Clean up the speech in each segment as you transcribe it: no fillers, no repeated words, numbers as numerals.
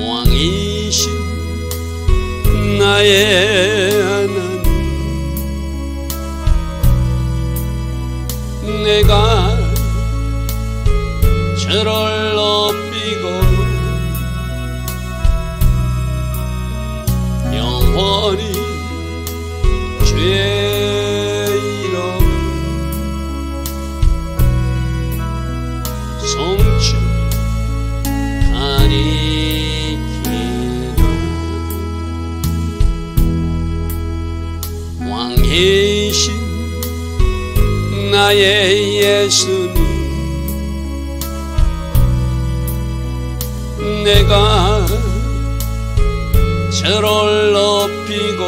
왕이신 나의 하나님, 내가 저를 높이고 영원히 주의 이름 송축하리이다. 왕이신 나의 예수님, 내가 저를 높이고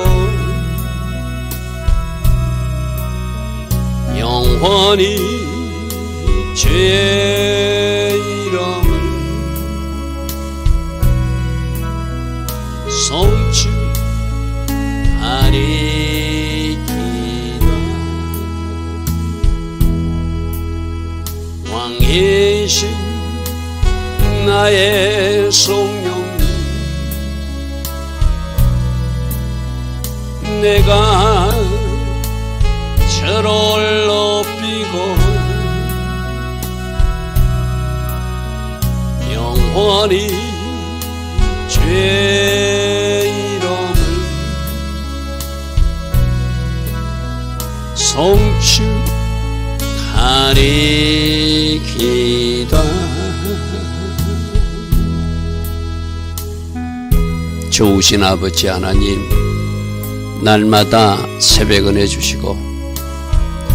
영원히 주의 이름을 송축하리이다. 왕이신 나의 성령님, 내가 저를 높이고 영원히 주의 이름을 송축하리이다. 좋으신 아버지 하나님, 날마다 새벽 은혜 주시고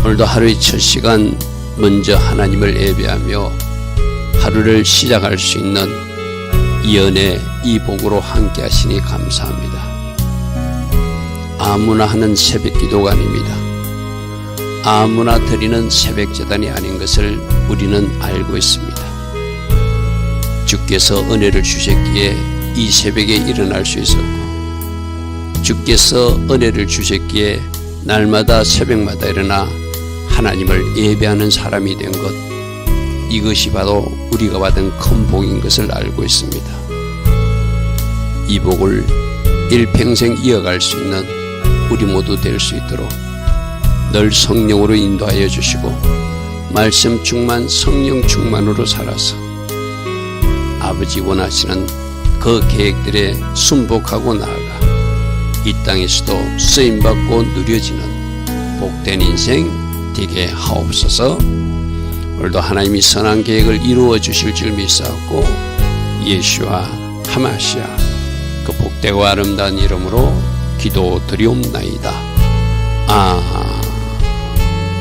오늘도 하루의 첫 시간 먼저 하나님을 예배하며 하루를 시작할 수 있는 이 은혜, 이 복으로 함께 하시니 감사합니다. 아무나 하는 새벽 기도가 아닙니다. 아무나 드리는 새벽 제단이 아닌 것을 우리는 알고 있습니다. 주께서 은혜를 주셨기에 이 새벽에 일어날 수 있었고, 주께서 은혜를 주셨기에 날마다 새벽마다 일어나 하나님을 예배하는 사람이 된 것, 이것이 바로 우리가 받은 큰 복인 것을 알고 있습니다. 이 복을 일평생 이어갈 수 있는 우리 모두 될 수 있도록 늘 성령으로 인도하여 주시고 말씀 충만, 성령 충만으로 살아서 아버지 원하시는 그 계획들에 순복하고 나아가 이 땅에서도 쓰임받고 누려지는 복된 인생 되게 하옵소서. 오늘도 하나님이 선한 계획을 이루어 주실 줄 믿사옵고 예수와 하마시아 그 복되고 아름다운 이름으로 기도드리옵나이다.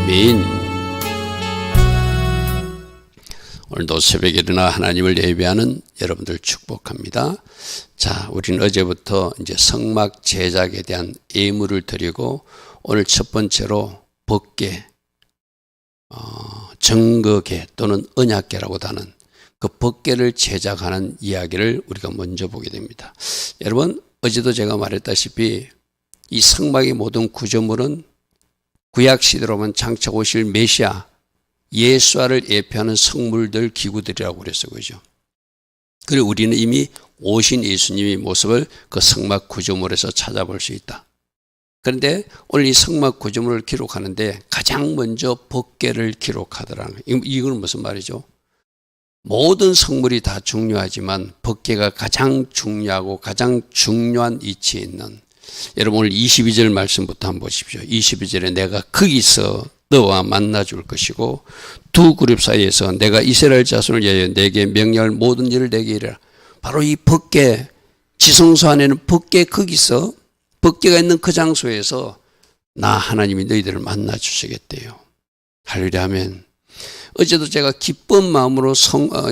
아멘. 오늘도 새벽에 일어나 하나님을 예배하는 여러분들 축복합니다. 자, 우리는 어제부터 이제 성막 제작에 대한 예물을 드리고 오늘 첫 번째로 법궤, 증거궤 또는 언약궤라고도 하는 그 법궤를 제작하는 이야기를 우리가 먼저 보게 됩니다. 여러분, 어제도 제가 말했다시피 이 성막의 모든 구조물은 구약시대로 보면 장차 오실 메시아 예수와를 예표하는 성물들, 기구들이라고 그랬어요. 그죠? 그리고 우리는 이미 오신 예수님의 모습을 그 성막 구조물에서 찾아볼 수 있다. 그런데 오늘 이 성막 구조물을 기록하는데 가장 먼저 법궤를 기록하더라는 거예요. 이건 무슨 말이죠? 모든 성물이 다 중요하지만 법궤가 가장 중요하고 가장 중요한 위치에 있는, 여러분 오늘 22절 말씀부터 한번 보십시오. 22절에 내가 거기서 너와 만나 줄 것이고 두 그룹 사이에서 내가 이스라엘 자손을 위하여 내게 명령할 모든 일을 내게 이르라. 바로 이 법궤, 지성소 안에는 법궤, 거기서 법궤가 있는 그 장소에서 나 하나님이 너희들을 만나 주시겠대요. 할렐루야 아멘. 어제도 제가 기쁜 마음으로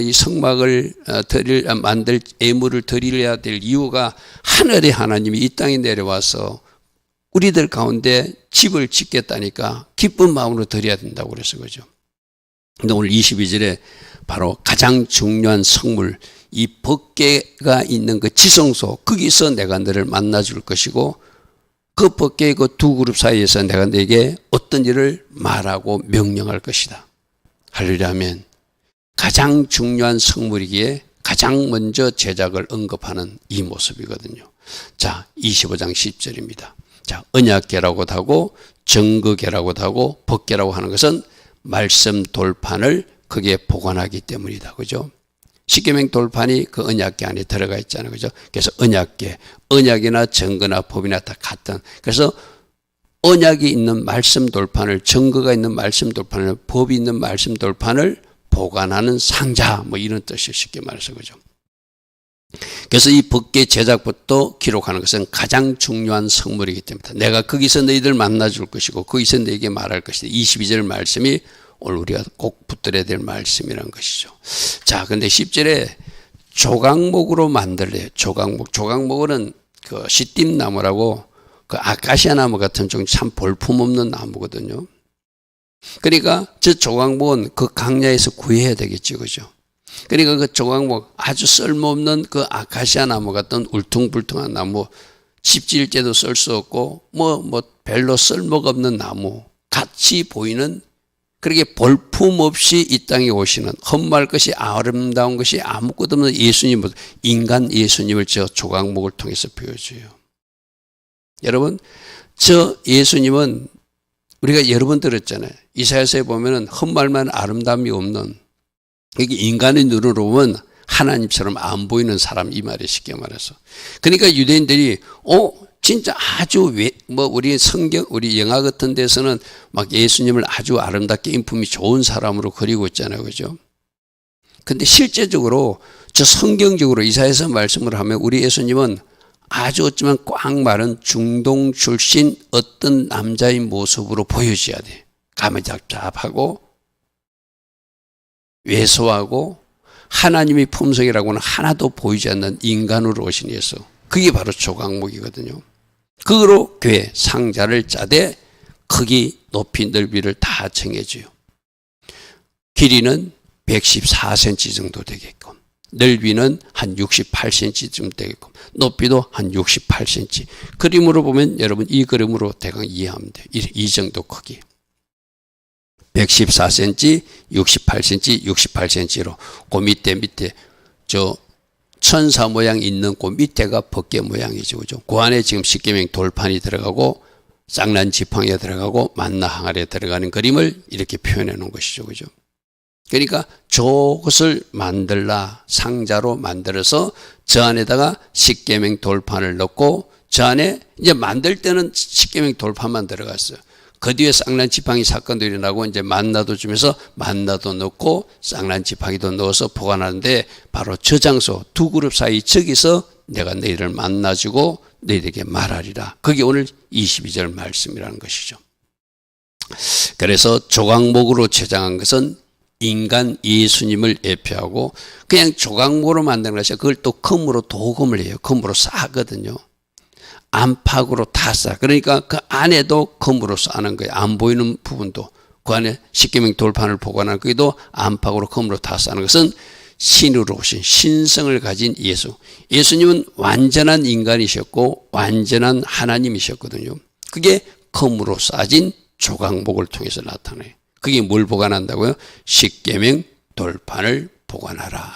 이 성막을 만들 예물을 드려야 될 이유가 하늘의 하나님이 이 땅에 내려와서 우리들 가운데 집을 짓겠다니까 기쁜 마음으로 드려야 된다고 그래서 그죠. 근데 오늘 22절에 바로 가장 중요한 성물, 이 법궤가 있는 그 지성소, 거기서 내가 너를 만나 줄 것이고 그 법궤의 그 두 그룹 사이에서 내가 너에게 어떤 일을 말하고 명령할 것이다. 할렐루야 아멘. 가장 중요한 성물이기에 가장 먼저 제작을 언급하는 이 모습이거든요. 자, 25장 10절입니다. 자, 언약궤라고도 하고 증거궤라고도 하고 법궤라고 하는 것은 말씀 돌판을 거기에 보관하기 때문이다. 그죠? 십계명 돌판이 그 언약궤 안에 들어가 있잖아요. 그죠? 그래서 언약궤, 언약이나 증거나 법이나 다 같은. 그래서 언약이 있는 말씀 돌판을, 증거가 있는 말씀 돌판을, 법이 있는 말씀 돌판을 보관하는 상자, 뭐 이런 뜻이 쉽게 말해서 그죠. 그래서 이 법궤 제작부터 기록하는 것은 가장 중요한 성물이기 때문에 내가 거기서 너희들 만나줄 것이고 거기서 너에게 말할 것이다. 22절 말씀이 오늘 우리가 꼭 붙들어야 될 말씀이라는 것이죠. 자, 근데 10절에 조각목으로 만들래요. 조각목. 조각목은 그 시띠나무라고 그 아카시아 나무 같은 좀 참 볼품없는 나무거든요. 그러니까 저 조각목은 그 강야에서 구해야 되겠죠. 그죠? 그러니까 그 조각목 아주 쓸모없는 그 아카시아 나무 같은 울퉁불퉁한 나무, 집지일제도 쓸 수 없고 뭐 별로 쓸모가 없는 나무 같이 보이는, 그렇게 볼품없이 이 땅에 오시는 험말 것이 아름다운 것이 아무것도 없는 예수님, 인간 예수님을 저 조각목을 통해서 보여줘요. 여러분, 저 예수님은 우리가 여러 번 들었잖아요. 이사야서에 보면은 험말만 아름다움이 없는, 이게 인간의 눈으로 보면 하나님처럼 안 보이는 사람, 이 말이 쉽게 말해서. 그러니까 유대인들이 진짜 아주 우리 성경, 우리 영화 같은 데서는 막 예수님을 아주 아름답게 인품이 좋은 사람으로 그리고 있잖아요. 그죠? 근데 실제적으로 저 성경적으로 이사야서 말씀을 하면 우리 예수님은 아주 어쩌면 꽉 마른 중동 출신 어떤 남자의 모습으로 보여져야 돼. 가면잡잡하고 왜소하고 하나님의 품성이라고는 하나도 보이지 않는 인간으로 오신 예수. 그게 바로 조각목이거든요. 그거로 궤, 상자를 짜되 크기, 높이, 넓이를 다 정해줘요. 길이는 114cm 정도 되게끔, 넓이는 한 68cm쯤 되게끔, 높이도 한 68cm. 그림으로 보면 여러분 이 그림으로 대강 이해하면 돼요. 이 정도 크기. 114cm, 68cm, 68cm로 그 밑에 저 천사 모양 있는 그 밑에가 법궤 모양이죠. 그죠? 그 안에 지금 십계명 돌판이 들어가고 쌍난 지팡이가 들어가고 만나 항아리에 들어가는 그림을 이렇게 표현해 놓은 것이죠. 그죠? 그러니까 저것을 만들라, 상자로 만들어서 저 안에다가 십계명 돌판을 넣고 저 안에 이제 만들 때는 십계명 돌판만 들어갔어요. 그 뒤에 쌍난 지팡이 사건도 일어나고 이제 만나도 주면서 만나도 넣고 쌍난 지팡이도 넣어서 보관하는데 바로 저 장소 두 그룹 사이 저기서 내가 너희를 만나주고 너희에게 말하리라. 그게 오늘 22절 말씀이라는 것이죠. 그래서 조각목으로 제작한 것은 인간 예수님을 예표하고 그냥 조각목으로 만든 것이 그걸 또 금으로 도금을 해요. 금으로 싸거든요. 안팎으로 다 싸. 그러니까 그 안에도 금으로 싸는 거예요. 안 보이는 부분도 그 안에 십계명 돌판을 보관하는 거기도 안팎으로 금으로 다 싸는 것은 신으로 오신 신성을 가진 예수. 예수님은 완전한 인간이셨고 완전한 하나님이셨거든요. 그게 금으로 싸진 조각목을 통해서 나타나요. 그게 뭘 보관한다고요? 십계명 돌판을 보관하라.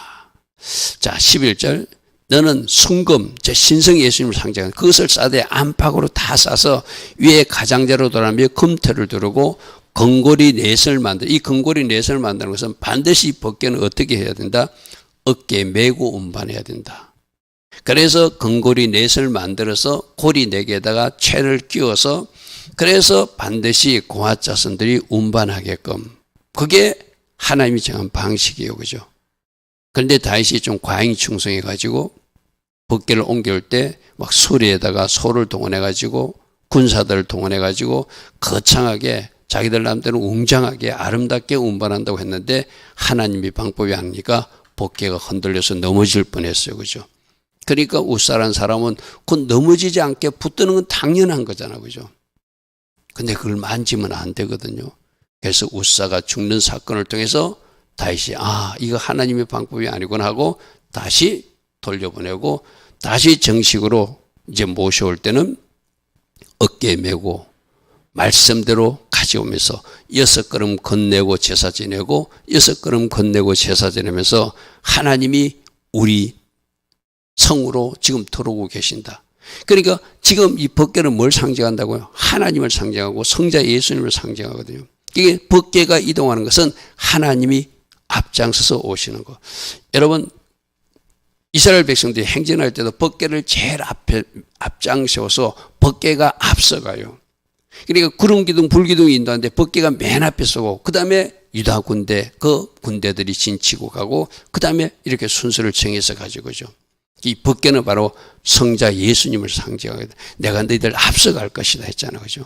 자, 11절. 너는 순금, 제 신성 예수님을 상징하는 그것을 싸되 안팎으로 다 싸서 위에 가장자로 돌아가며 금태를 두르고 건고리 넷을 만들. 이 건고리 넷을 만드는 것은 반드시 법궤는 어떻게 해야 된다? 어깨에 메고 운반해야 된다. 그래서 건고리 넷을 만들어서 고리 4개에다가 채를 끼워서 그래서 반드시 고아자손들이 운반하게끔. 그게 하나님이 정한 방식이에요. 그죠? 그런데 다윗이 좀 과잉 충성해가지고 법궤를 옮겨올 때 막 수리에다가 소를 동원해가지고 군사들을 동원해가지고 거창하게 자기들 남대로 웅장하게 아름답게 운반한다고 했는데 하나님이 방법이 아니니까 법궤가 흔들려서 넘어질 뻔했어요. 그죠? 그러니까 웃사라는 사람은 그 넘어지지 않게 붙드는 건 당연한 거잖아. 그죠? 근데 그걸 만지면 안 되거든요. 그래서 웃사가 죽는 사건을 통해서 다윗이 이거 하나님의 방법이 아니구나 하고 다시 돌려보내고 다시 정식으로 이제 모셔올 때는 어깨에 메고 말씀대로 가져오면서 6걸음 건네고 제사 지내고 6걸음 건네고 제사 지내면서 하나님이 우리 성으로 지금 들어오고 계신다. 그러니까 지금 이 법궤는 뭘 상징한다고요? 하나님을 상징하고 성자 예수님을 상징하거든요. 이게 법궤가 이동하는 것은 하나님이 앞장서서 오시는 거. 여러분, 이스라엘 백성들이 행진할 때도 법궤를 제일 앞장 세워서 법궤가 앞서가요. 그러니까 구름 기둥, 불 기둥이 인도하는데 법궤가 맨 앞에 서고, 그 다음에 유다 군대, 그 군대들이 진치고 가고, 그 다음에 이렇게 순서를 정해서 가지고죠. 이 법궤는 바로 성자 예수님을 상징하거든. 내가 너희들 앞서갈 것이다 했잖아요. 그죠?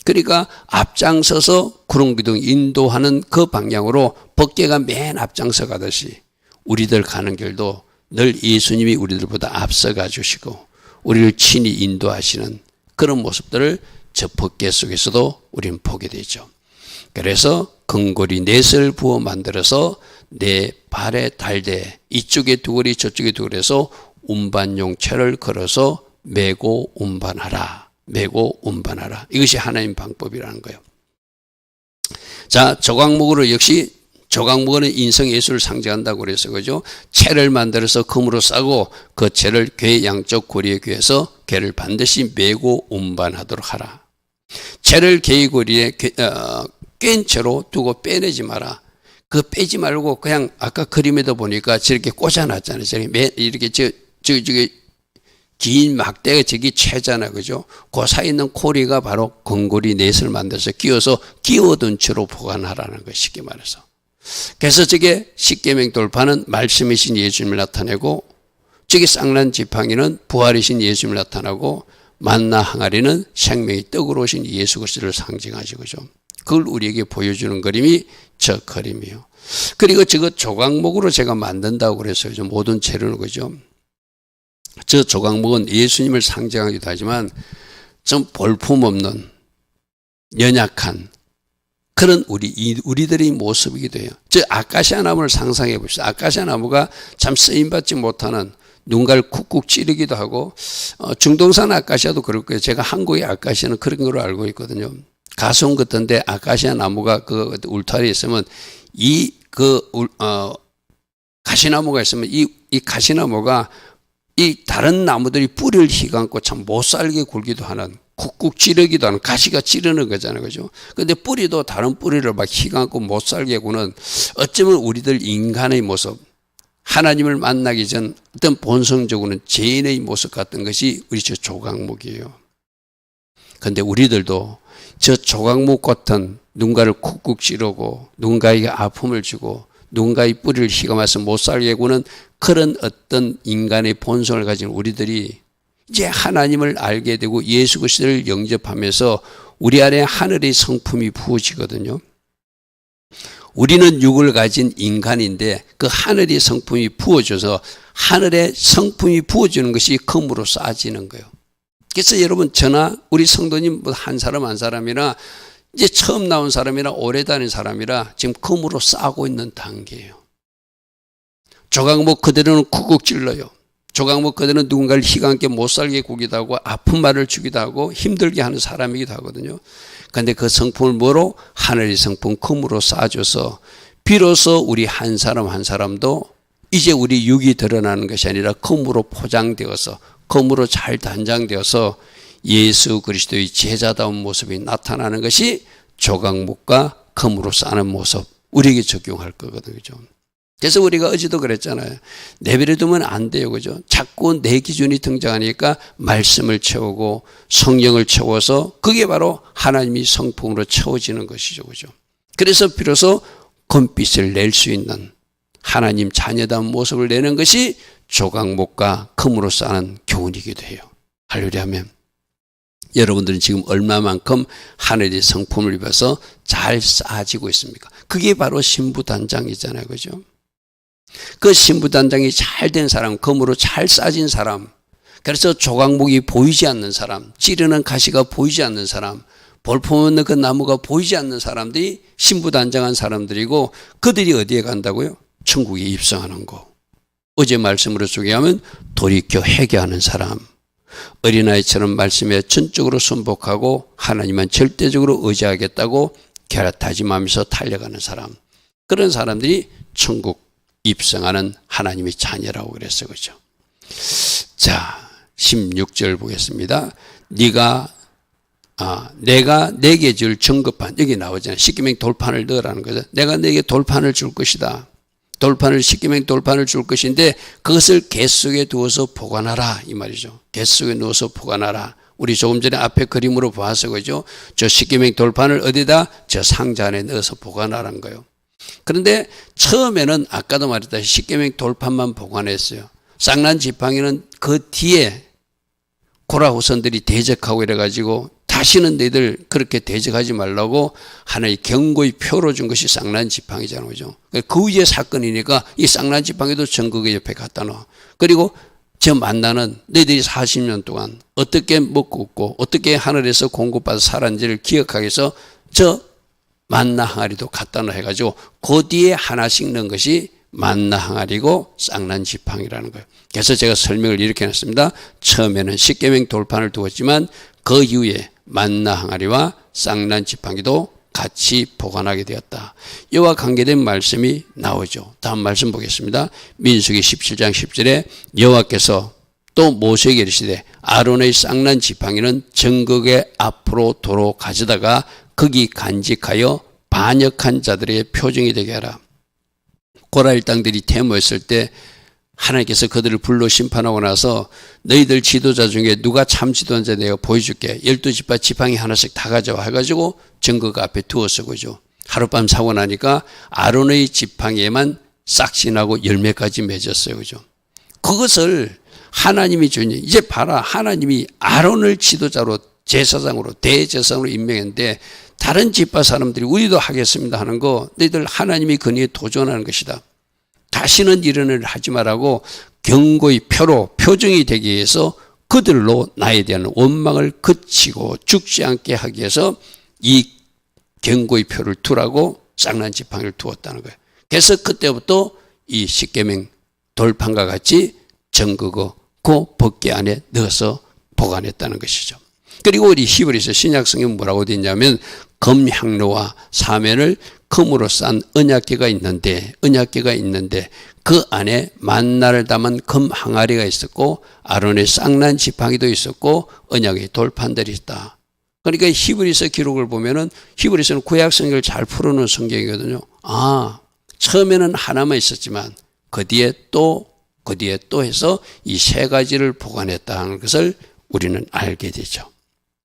그러니까 앞장서서 구름 기둥 인도하는 그 방향으로 법궤가 맨 앞장서 가듯이 우리들 가는 길도 늘 예수님이 우리들보다 앞서가 주시고 우리를 친히 인도하시는 그런 모습들을 저 법궤 속에서도 우리는 보게 되죠. 그래서 금고리 넷을 부어 만들어서 내 발에 달되 이쪽에 두 고리 저쪽에 두 고리 해서 운반용체를 걸어서 메고 운반하라. 메고 운반하라. 이것이 하나님 방법이라는 거예요. 자, 조각목으로 역시 조각목은 인성 예수를 상징한다고 그래서 그죠? 채를 만들어서 금으로 싸고 그 채를 궤 양쪽 고리에 귀해서 궤를 반드시 메고 운반하도록 하라. 채를 궤의 고리에 꿰인 채로 두고 빼내지 마라. 그 빼지 말고 그냥 아까 그림에도 보니까 저렇게 꽂아놨잖아요. 이렇게 저기 긴 막대가 저기 채잖아, 그죠? 그 사이에 있는 고리가 바로 금고리 넷을 만들어서 끼워둔 채로 보관하라는 거, 쉽게 말해서. 그래서 저게 십계명 돌파는 말씀이신 예수님을 나타내고, 저기 쌍난 지팡이는 부활이신 예수님을 나타나고, 만나 항아리는 생명의 떡으로 오신 예수 그리스도를 상징하죠, 그죠? 그걸 우리에게 보여주는 그림이 저 그림이에요. 그리고 저거 조각목으로 제가 만든다고 그랬어요. 모든 재료는 그죠? 저 조각목은 예수님을 상징하기도 하지만 좀 볼품없는 연약한 그런 우리들의 모습이기도 해요. 저 아카시아 나무를 상상해 봅시다. 아카시아 나무가 참 쓰임받지 못하는 누군가를 쿡쿡 찌르기도 하고 중동산 아카시아도 그럴 거예요. 제가 한국의 아카시아는 그런 걸로 알고 있거든요. 가수원 같은데 아카시아 나무가 그 울타리에 있으면 가시나무가 있으면 이 가시나무가 이 다른 나무들이 뿌리를 휘감고 참 못살게 굴기도 하는 쿡쿡 찌르기도 하는 가시가 찌르는 거잖아요. 그죠? 근데 뿌리도 다른 뿌리를 막 휘감고 못살게 구는 어쩌면 우리들 인간의 모습, 하나님을 만나기 전 어떤 본성적으로는 죄인의 모습 같은 것이 우리 저 조각목이에요. 근데 우리들도 저 조각목 같은 누군가를 쿡쿡 찌르고 누군가에게 아픔을 주고 누군가의 뿌리를 휘감아서 못살게 구는 그런 어떤 인간의 본성을 가진 우리들이 이제 하나님을 알게 되고 예수 그리스도를 영접하면서 우리 안에 하늘의 성품이 부어지거든요. 우리는 육을 가진 인간인데 그 하늘의 성품이 부어져서 하늘의 성품이 부어지는 것이 금으로 쌓아지는 거예요. 그래서 여러분 저나 우리 성도님 한 사람 한 사람이나 이제 처음 나온 사람이나 오래 다닌 사람이라 지금 금으로 쌓고 있는 단계예요. 조각목 그대로는 쿡쿡 찔러요. 조각목 그대로는 누군가를 희망있게 못살게 구기도 하고 아픈 말을 주기도 하고 힘들게 하는 사람이기도 하거든요. 그런데 그 성품을 뭐로? 하늘의 성품 금으로 쌓아줘서 비로소 우리 한 사람 한 사람도 이제 우리 육이 드러나는 것이 아니라 금으로 포장되어서 금으로 잘 단장되어서 예수 그리스도의 제자다운 모습이 나타나는 것이 조각목과 금으로 쌓는 모습 우리에게 적용할 거거든요. 그죠? 그래서 우리가 어제도 그랬잖아요. 내버려 두면 안 돼요. 그죠? 자꾸 내 기준이 등장하니까 말씀을 채우고 성령을 채워서 그게 바로 하나님이 성품으로 채워지는 것이죠. 그죠? 그래서 비로소 금빛을 낼 수 있는 하나님 자녀다운 모습을 내는 것이 조각목과 금으로 쌓는 교훈이기도 해요. 할렐루야 하면 여러분들은 지금 얼마만큼 하늘의 성품을 입어서 잘 쌓아지고 있습니까? 그게 바로 신부단장이잖아요. 그죠? 그 신부단장이 잘 된 사람, 금으로 잘 쌓아진 사람, 그래서 조각목이 보이지 않는 사람, 찌르는 가시가 보이지 않는 사람, 볼품없는 그 나무가 보이지 않는 사람들이 신부단장한 사람들이고 그들이 어디에 간다고요? 천국에 입성하는 거. 어제 말씀으로 소개하면 돌이켜 회개하는 사람, 어린아이처럼 말씀에 전적으로 순복하고 하나님만 절대적으로 의지하겠다고 다짐하면서 달려가는 사람, 그런 사람들이 천국 입성하는 하나님의 자녀라고 그랬어요. 그죠? 자, 16절 보겠습니다. 내가 내게 줄 정급판, 여기 나오잖아요. 십계명 돌판을 넣으라는 거죠. 내가 내게 돌판을 줄 것이다. 십계명 돌판을 줄 것인데 그것을 궤 속에 두어서 보관하라 이 말이죠. 궤 속에 넣어서 보관하라. 우리 조금 전에 앞에 그림으로 봐서 그죠. 저 십계명 돌판을 어디다? 저 상자 안에 넣어서 보관하라는 거예요. 그런데 처음에는 아까도 말했다시피 십계명 돌판만 보관했어요. 쌍난 지팡이는 그 뒤에 고라 후손들이 대적하고 이래가지고 다시는 너희들 그렇게 대적하지 말라고 하나의 경고의 표로 준 것이 쌍난 지팡이잖아요. 그죠? 그 위에 사건이니까 이 쌍난 지팡이도 전극의 옆에 갖다 놔. 그리고 저 만나는 너희들이 40년 동안 어떻게 먹고 있고 어떻게 하늘에서 공급받아 살았는지를 기억하기 위해서 저 만나 항아리도 갖다 놔 해가지고 그 뒤에 하나씩 넣은 것이 만나 항아리고 쌍난 지팡이라는 거예요. 그래서 제가 설명을 이렇게 해놨습니다. 처음에는 십계명 돌판을 두었지만 그 이후에 만나 항아리와 쌍난 지팡이도 같이 보관하게 되었다. 이와 관계된 말씀이 나오죠. 다음 말씀 보겠습니다. 민수기 17장 10절에 여호와께서 또 모세에게 이르시되 아론의 쌍난 지팡이는 정극의 앞으로 도로 가져다가 거기 간직하여 반역한 자들의 표징이 되게 하라. 고라 일당들이 태모했을 때 하나님께서 그들을 불러 심판하고 나서 너희들 지도자 중에 누가 참 지도자인지 내가 보여줄게. 12지파 지팡이 하나씩 다 가져와 해가지고 정극 앞에 두었어. 그죠? 하룻밤 사고 나니까 아론의 지팡이에만 싹시 나고 열매까지 맺었어요. 그죠? 그것을 하나님이 주니 이제 봐라. 하나님이 아론을 지도자로 제사장으로 대제사장으로 임명했는데 다른 지파 사람들이 우리도 하겠습니다 하는 거 너희들 하나님이 그니에 도전하는 것이다. 다시는 이런 일을 하지 말라고 경고의 표로 표정이 되기 위해서 그들로 나에 대한 원망을 그치고 죽지 않게 하기 위해서 이 경고의 표를 두라고 쌍난 지팡이를 두었다는 거예요. 그래서 그때부터 이 십계명 돌판과 같이 정극어 그 법궤 안에 넣어서 보관했다는 것이죠. 그리고 우리 히브리서 신약성경은 뭐라고 되어 있냐면 금향로와 사면을 금으로 싼 언약궤가 있는데 그 안에 만나를 담은 금 항아리가 있었고 아론의 쌍난 지팡이도 있었고 언약의 돌판들이 있다. 그러니까 히브리서 기록을 보면은 히브리서는 구약 성경을 잘 풀어놓은 성경이거든요. 처음에는 하나만 있었지만 그 뒤에 또 해서 이 세 가지를 보관했다는 것을 우리는 알게 되죠.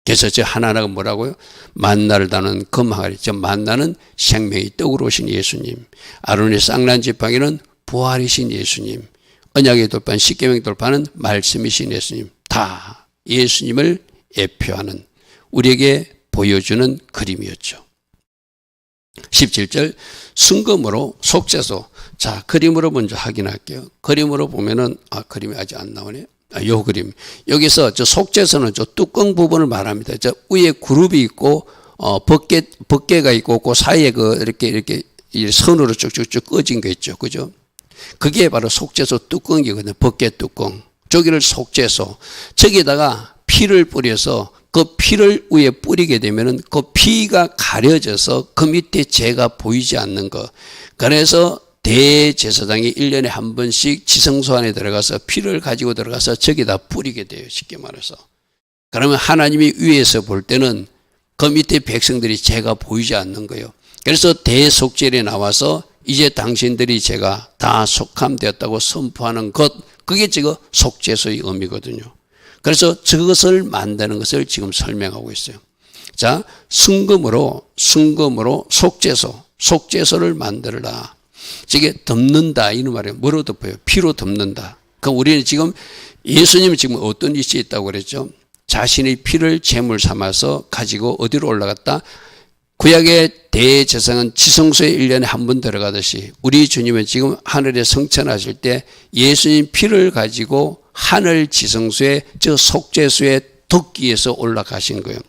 그래서 저 하나가 뭐라고요? 만나를 담은 금항아리. 저 만나는 생명의 떡으로 오신 예수님. 아론의 쌍난 지팡이는 부활이신 예수님. 언약의 돌판, 십계명 돌판은 말씀이신 예수님. 다 예수님을 예표하는 우리에게 보여주는 그림이었죠. 17절 순금으로 속죄소. 자, 그림으로 먼저 확인할게요. 그림으로 보면은 그림이 아직 안 나오네. 요 그림. 여기서 저 속죄소는 저 뚜껑 부분을 말합니다. 저 위에 그룹이 있고, 법궤가 있고, 그 사이에 이렇게 선으로 쭉쭉쭉 꺼진 거 있죠. 그죠? 그게 바로 속죄소 뚜껑이거든요. 법궤 뚜껑. 저기를 속죄소. 저기다가 피를 뿌려서 그 피를 위에 뿌리게 되면은 그 피가 가려져서 그 밑에 죄가 보이지 않는 거. 그래서 대제사장이 1년에 한 번씩 지성소 안에 들어가서 피를 가지고 들어가서 저기다 뿌리게 돼요. 쉽게 말해서. 그러면 하나님이 위에서 볼 때는 그 밑에 백성들이 죄가 보이지 않는 거예요. 그래서 대속죄에 나와서 이제 당신들이 죄가 다 속함되었다고 선포하는 것, 그게 지금 속죄소의 의미거든요. 그래서 저것을 만드는 것을 지금 설명하고 있어요. 자, 순금으로 속죄소를 만들어라. 저게 덮는다 이런 말이에요. 뭐로 덮어요? 피로 덮는다. 그럼 우리는 지금 예수님은 지금 어떤 위치에 있다고 그랬죠? 자신의 피를 제물 삼아서 가지고 어디로 올라갔다? 구약의 대제사장은 지성소에 1년에 한 번 들어가듯이 우리 주님은 지금 하늘에 성천하실 때 예수님 피를 가지고 하늘 지성소에 저 속죄소에 덮기 위해서 올라가신 거예요.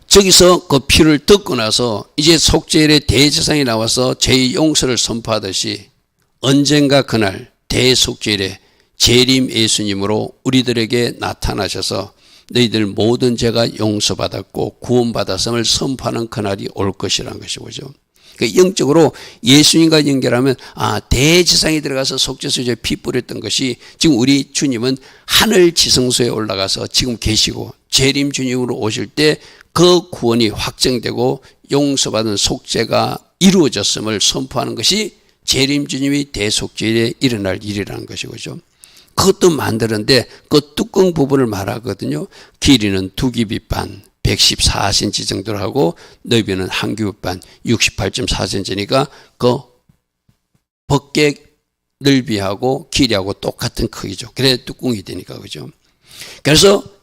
저기서 그 피를 덮고 나서 이제 속죄일에 대제사장이 나와서 죄의 용서를 선포하듯이 언젠가 그날 대속죄일에 재림 예수님으로 우리들에게 나타나셔서 너희들 모든 죄가 용서받았고 구원받았음을 선포하는 그날이 올 것이라는 것이죠. 그러니까 영적으로 예수님과 연결하면 대지상에 들어가서 속죄소에 피 뿌렸던 것이 지금 우리 주님은 하늘 지성소에 올라가서 지금 계시고 재림 주님으로 오실 때 그 구원이 확정되고 용서받은 속죄가 이루어졌음을 선포하는 것이 재림 주님이 대속죄에 일어날 일이라는 것이죠. 그것도 만드는데 그 뚜껑 부분을 말하거든요. 길이는 2규빗 반 114cm 정도로 하고 너비는 1규빗 반 68.4cm니까 그 벗개 넓이하고 길이하고 똑같은 크기죠. 그래 뚜껑이 되니까 그죠. 그래서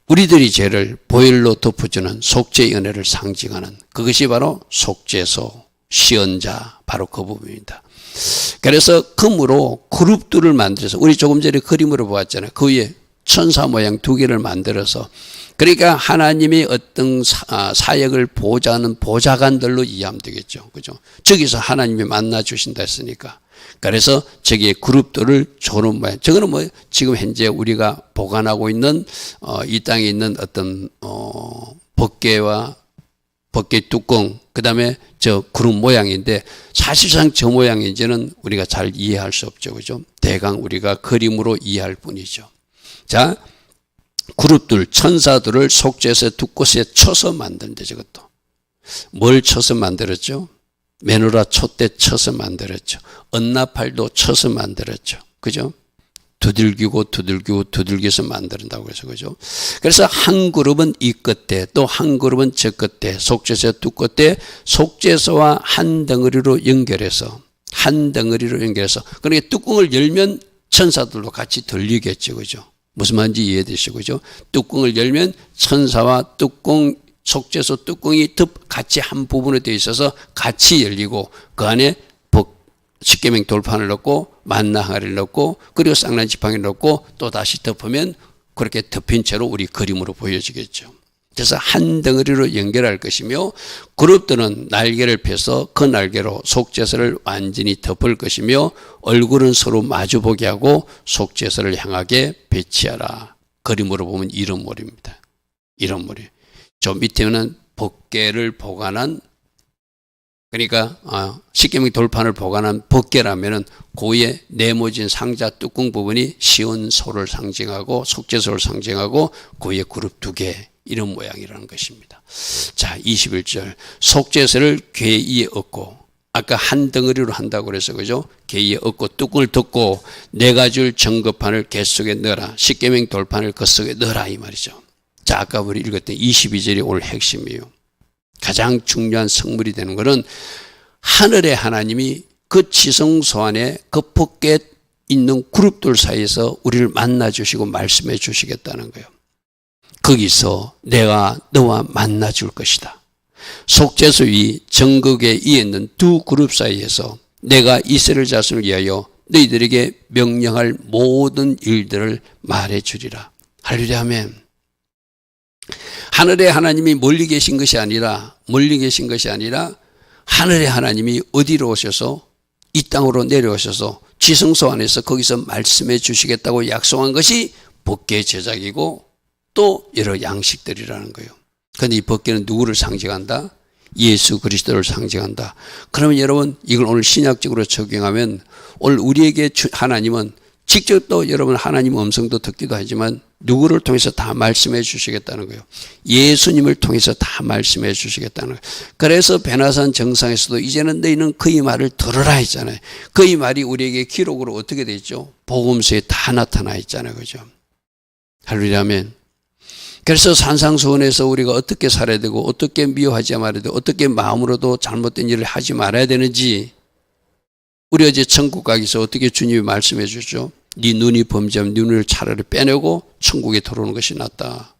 우리들이 죄를 보혈로 덮어주는 속죄의 은혜를 상징하는 그것이 바로 속죄소 시언자 바로 그 부분입니다. 그래서 금으로 그룹들을 만들어서 우리 조금 전에 그림으로 보았잖아요. 그 위에 천사 모양 2개를 만들어서 그러니까 하나님의 어떤 사역을 보좌하는 보좌관들로 이해하면 되겠죠. 그죠? 저기서 하나님이 만나 주신다 했으니까. 그래서 저기에 그룹들을 조는 모양. 저거는 뭐 지금 현재 우리가 보관하고 있는 이 땅에 있는 어떤 벗개와 벗개 뚜껑 그다음에 저 그룹 모양인데 사실상 저 모양인지는 우리가 잘 이해할 수 없죠. 그죠? 대강 우리가 그림으로 이해할 뿐이죠. 자, 그룹들 천사들을 속죄소의 두 곳에 쳐서 만드는데 저것도 뭘 쳐서 만들었죠? 메노라 촛대 쳐서 만들었죠. 언나팔도 쳐서 만들었죠. 그죠? 두들겨서 만든다고 해서 그죠? 그래서 한 그룹은 이 끝에 또 한 그룹은 저 끝에 속죄소 두 끝에 속죄소와 한 덩어리로 연결해서 그러니까 뚜껑을 열면 천사들도 같이 들리겠죠. 그죠? 무슨 말인지 이해되시고 그죠? 뚜껑을 열면 천사와 뚜껑 속죄소 뚜껑이 같이 한 부분에 되어 있어서 같이 열리고 그 안에 십계명 돌판을 넣고 만나 항아리를 넣고 그리고 쌍난 지팡이를 넣고 또 다시 덮으면 그렇게 덮인 채로 우리 그림으로 보여지겠죠. 그래서 한 덩어리로 연결할 것이며 그룹들은 날개를 펴서 그 날개로 속죄소를 완전히 덮을 것이며 얼굴은 서로 마주보게 하고 속죄소를 향하게 배치하라. 그림으로 보면 이런 모입니다. 이런 모리. 저 밑에는 벗개를 보관한 그러니까 십계명 돌판을 보관한 벗개라면은 고에 네모진 상자 뚜껑 부분이 시온소를 상징하고 속죄소를 상징하고 고에 그룹 2개 이런 모양이라는 것입니다. 자, 21절 속죄소를 궤위에 얹고 아까 한 덩어리로 한다고 그래서 그죠? 궤위에 얹고 뚜껑을 덮고 내가 줄 증거판을 궤 속에 넣어라. 십계명 돌판을 그 속에 넣어라 이 말이죠. 자, 아까 우리 읽었던 22절이 오늘 핵심이에요. 가장 중요한 성물이 되는 것은 하늘의 하나님이 그 지성소 안에 그 벗개 있는 그룹들 사이에서 우리를 만나 주시고 말씀해 주시겠다는 거예요. 거기서 내가 너와 만나 줄 것이다. 속죄소 위 정극에 이에 있는 두 그룹 사이에서 내가 이스라엘 자손을 위하여 너희들에게 명령할 모든 일들을 말해 주리라. 할렐루야 아멘. 하늘의 하나님이 멀리 계신 것이 아니라 하늘의 하나님이 어디로 오셔서 이 땅으로 내려오셔서 지성소 안에서 거기서 말씀해 주시겠다고 약속한 것이 벗개의 제작이고 또 여러 양식들이라는 거예요. 그런데 이 벗개는 누구를 상징한다? 예수 그리스도를 상징한다. 그러면 여러분 이걸 오늘 신약적으로 적용하면 오늘 우리에게 하나님은 직접 또 여러분 하나님 음성도 듣기도 하지만 누구를 통해서 다 말씀해 주시겠다는 거예요. 예수님을 통해서 다 말씀해 주시겠다는 거예요. 그래서 베나산 정상에서도 이제는 너희는 그의 말을 들으라 했잖아요. 그의 말이 우리에게 기록으로 어떻게 되어 있죠? 복음서에 다 나타나 있잖아요. 그죠? 할렐루야 아멘. 그래서 산상수훈에서 우리가 어떻게 살아야 되고 어떻게 미워하지 말아야 되고 어떻게 마음으로도 잘못된 일을 하지 말아야 되는지 우리 어제 천국 가기 위해서 어떻게 주님이 말씀해 주죠? 네 눈이 범죄하면 눈을 차라리 빼내고 천국에 들어오는 것이 낫다.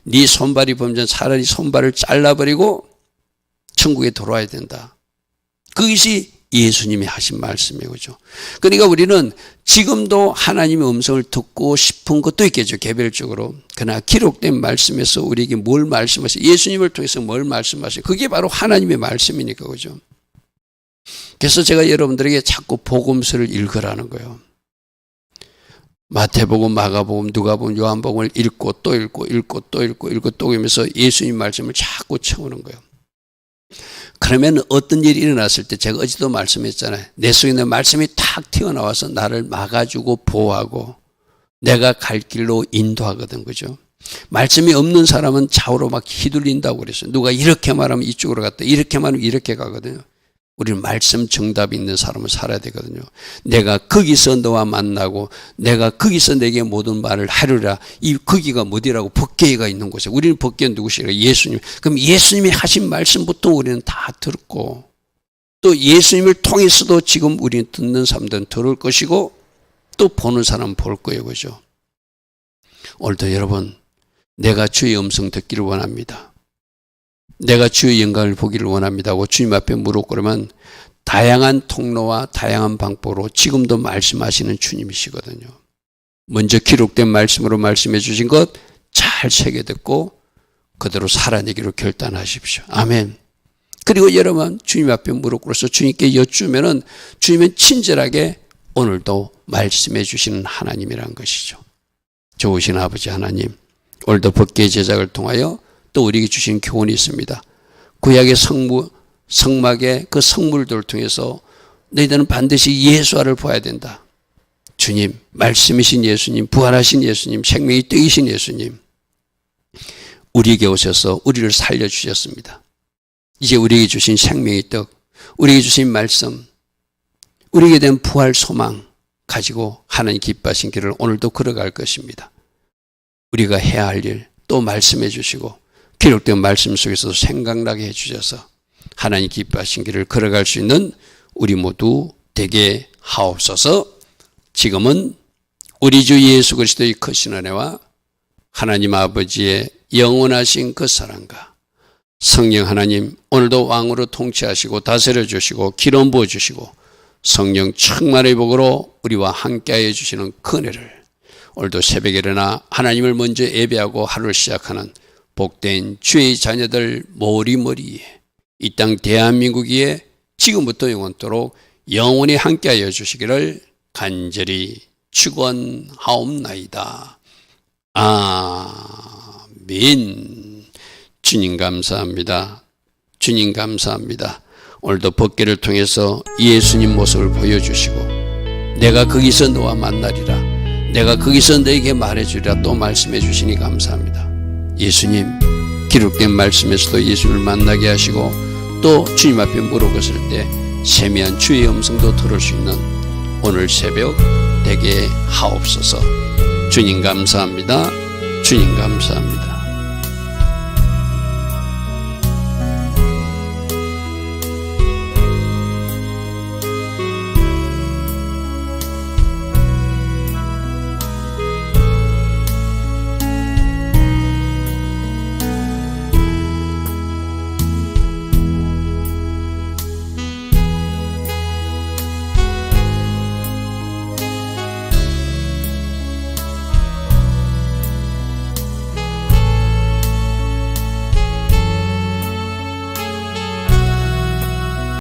네 손발이 범죄하면 차라리 손발을 잘라버리고 천국에 들어와야 된다. 그것이 예수님이 하신 말씀이에요. 그죠? 그러니까 우리는 지금도 하나님의 음성을 듣고 싶은 것도 있겠죠. 개별적으로. 그러나 기록된 말씀에서 우리에게 뭘 말씀하세요? 예수님을 통해서 뭘 말씀하세요? 그게 바로 하나님의 말씀이니까. 그죠? 그래서 제가 여러분들에게 자꾸 복음서를 읽으라는 거예요. 마태복음, 마가복음, 누가복음, 요한복음을 읽고 또 읽고 또 읽으면서 예수님 말씀을 자꾸 채우는 거예요. 그러면 어떤 일이 일어났을 때 제가 어제도 말씀했잖아요. 내 속에 있는 말씀이 탁 튀어나와서 나를 막아주고 보호하고 내가 갈 길로 인도하거든. 그죠? 말씀이 없는 사람은 좌우로 막 휘둘린다고 그랬어요. 누가 이렇게 말하면 이쪽으로 갔다, 이렇게 말하면 이렇게 가거든요. 우리는 말씀 정답이 있는 사람을 살아야 되거든요. 내가 거기서 너와 만나고 내가 거기서 내게 모든 말을 하리라. 이 거기가 어디라고? 법궤가 있는 곳에. 우리는 법궤는 누구시라? 예수님. 그럼 예수님이 하신 말씀부터 우리는 다 듣고 또 예수님을 통해서도 지금 우리는 듣는 사람들은 들을 것이고 또 보는 사람은 볼 거예요. 그죠? 오늘도 여러분, 내가 주의 음성 듣기를 원합니다. 내가 주의 영광을 보기를 원합니다 하고 주님 앞에 무릎 꿇으면 다양한 통로와 다양한 방법으로 지금도 말씀하시는 주님이시거든요. 먼저 기록된 말씀으로 말씀해 주신 것 잘 새겨 듣고 그대로 살아내기로 결단하십시오. 아멘. 그리고 여러분 주님 앞에 무릎 꿇어서 주님께 여쭈면은 주님은 친절하게 오늘도 말씀해 주시는 하나님이란 것이죠. 좋으신 아버지 하나님, 오늘도 법궤 제작을 통하여 또 우리에게 주신 교훈이 있습니다. 구약의 성막의 그 성물들을 통해서 너희들은 반드시 예수화를 보아야 된다. 주님, 말씀이신 예수님, 부활하신 예수님, 생명이 뜨이신 예수님, 우리에게 오셔서 우리를 살려주셨습니다. 이제 우리에게 주신 생명의 떡, 우리에게 주신 말씀, 우리에게 된 부활 소망 가지고 하나님 기뻐하신 길을 오늘도 걸어갈 것입니다. 우리가 해야 할 일 또 말씀해 주시고 기록된 말씀 속에서 생각나게 해주셔서 하나님 기뻐하신 길을 걸어갈 수 있는 우리 모두 되게 하옵소서. 지금은 우리 주 예수 그리스도의 크신 은혜와 하나님 아버지의 영원하신 그 사랑과 성령 하나님 오늘도 왕으로 통치하시고 다스려 주시고 기름 부어 주시고 성령 충만의 복으로 우리와 함께하여 주시는 그 은혜를 오늘도 새벽에 일어나 하나님을 먼저 예배하고 하루를 시작하는 복된 주의 자녀들 머리머리에 이 땅 대한민국 위에 지금부터 영원토록 영원히 함께하여 주시기를 간절히 축원하옵나이다. 아멘. 주님 감사합니다. 주님 감사합니다. 오늘도 법궤를 통해서 예수님 모습을 보여주시고 내가 거기서 너와 만나리라, 내가 거기서 너에게 말해주리라 또 말씀해 주시니 감사합니다. 예수님, 기록된 말씀에서도 예수를 만나게 하시고 또 주님 앞에 무릎 꿇었을 때 세미한 주의 음성도 들을 수 있는 오늘 새벽 되게 하옵소서. 주님 감사합니다. 주님 감사합니다.